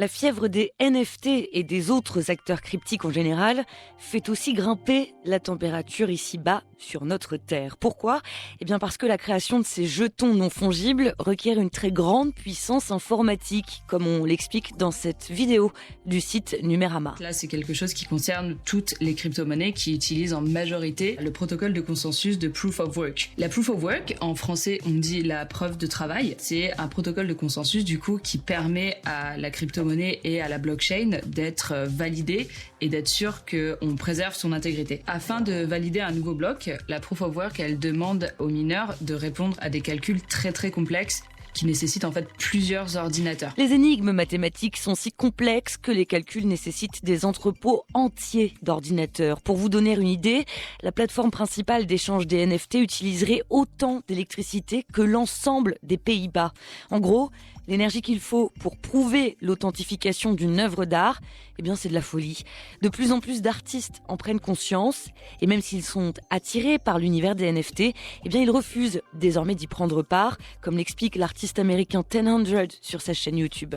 La fièvre des NFT et des autres acteurs cryptiques en général fait aussi grimper la température ici-bas sur notre Terre. Pourquoi ? Eh bien parce que la création de ces jetons non fongibles requiert une très grande puissance informatique, comme on l'explique dans cette vidéo du site Numérama. Là, c'est quelque chose qui concerne toutes les crypto-monnaies qui utilisent en majorité le protocole de consensus de Proof of Work. La Proof of Work, en français, on dit la preuve de travail. C'est un protocole de consensus, du coup, qui permet à la crypto-monnaie et à la blockchain d'être validée et d'être sûr qu'on préserve son intégrité. Afin de valider un nouveau bloc, la Proof of Work, elle demande aux mineurs de répondre à des calculs très très complexes qui nécessitent en fait plusieurs ordinateurs. Les énigmes mathématiques sont si complexes que les calculs nécessitent des entrepôts entiers d'ordinateurs. Pour vous donner une idée, la plateforme principale d'échange des NFT utiliserait autant d'électricité que l'ensemble des Pays-Bas. En gros, l'énergie qu'il faut pour prouver l'authentification d'une œuvre d'art, eh bien c'est de la folie. De plus en plus d'artistes en prennent conscience et même s'ils sont attirés par l'univers des NFT, eh bien ils refusent désormais d'y prendre part, comme l'explique l'artiste américain 100 sur sa chaîne YouTube.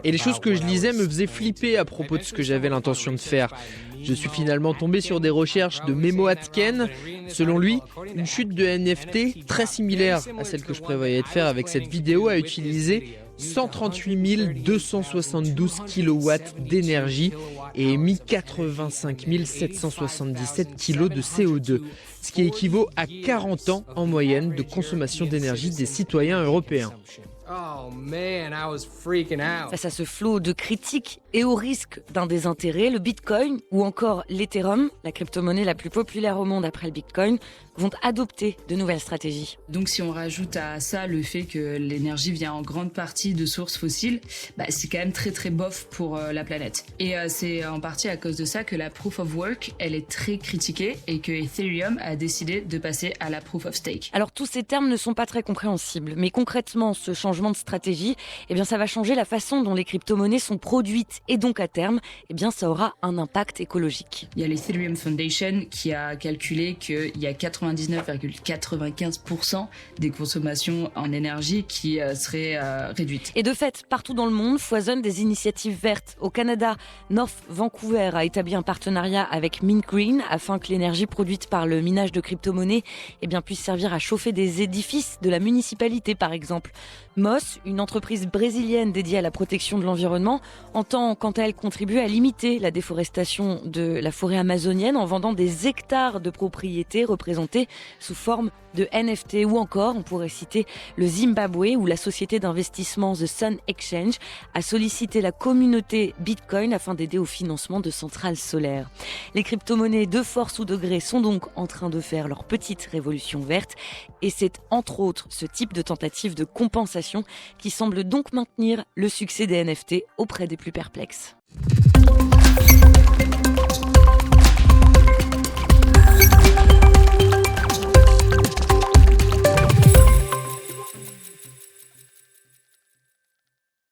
Et les choses que je lisais me faisaient flipper à propos de ce que j'avais l'intention de faire. Je suis finalement tombé sur des recherches de Memo Atken. Selon lui, une chute de NFT très similaire à celle que je prévoyais de faire avec cette vidéo a utilisé 138 272 kW d'énergie et émis 85 777 kg de CO2, ce qui équivaut à 40 ans en moyenne de consommation d'énergie des citoyens européens. Face à ce flot de critiques et au risque d'un désintérêt, le Bitcoin ou encore l'Ethereum, la crypto-monnaie la plus populaire au monde après le Bitcoin, vont adopter de nouvelles stratégies. Donc si on rajoute à ça le fait que l'énergie vient en grande partie de sources fossiles, c'est quand même très très bof pour la planète. Et c'est en partie à cause de ça que la Proof of Work, elle est très critiquée et que Ethereum a décidé de passer à la Proof of Stake. Alors tous ces termes ne sont pas très compréhensibles, mais concrètement ce changement de stratégie, eh bien ça va changer la façon dont les crypto-monnaies sont produites et donc à terme, eh bien ça aura un impact écologique. Il y a l'Ethereum Foundation qui a calculé qu'il y a 99,95% des consommations en énergie qui seraient réduites. Et de fait, partout dans le monde foisonnent des initiatives vertes. Au Canada, North Vancouver a établi un partenariat avec Mint Green afin que l'énergie produite par le minage de crypto-monnaies puisse servir à chauffer des édifices de la municipalité par exemple. Moss, une entreprise brésilienne dédiée à la protection de l'environnement, entend quant à elle contribuer à limiter la déforestation de la forêt amazonienne en vendant des hectares de propriétés représentées sous forme de NFT. Ou encore, on pourrait citer le Zimbabwe où la société d'investissement The Sun Exchange a sollicité la communauté Bitcoin afin d'aider au financement de centrales solaires. Les crypto-monnaies de force ou de gré sont donc en train de faire leur petite révolution verte et c'est entre autres ce type de tentative de compensation qui semble donc maintenir le succès des NFT auprès des plus perplexes.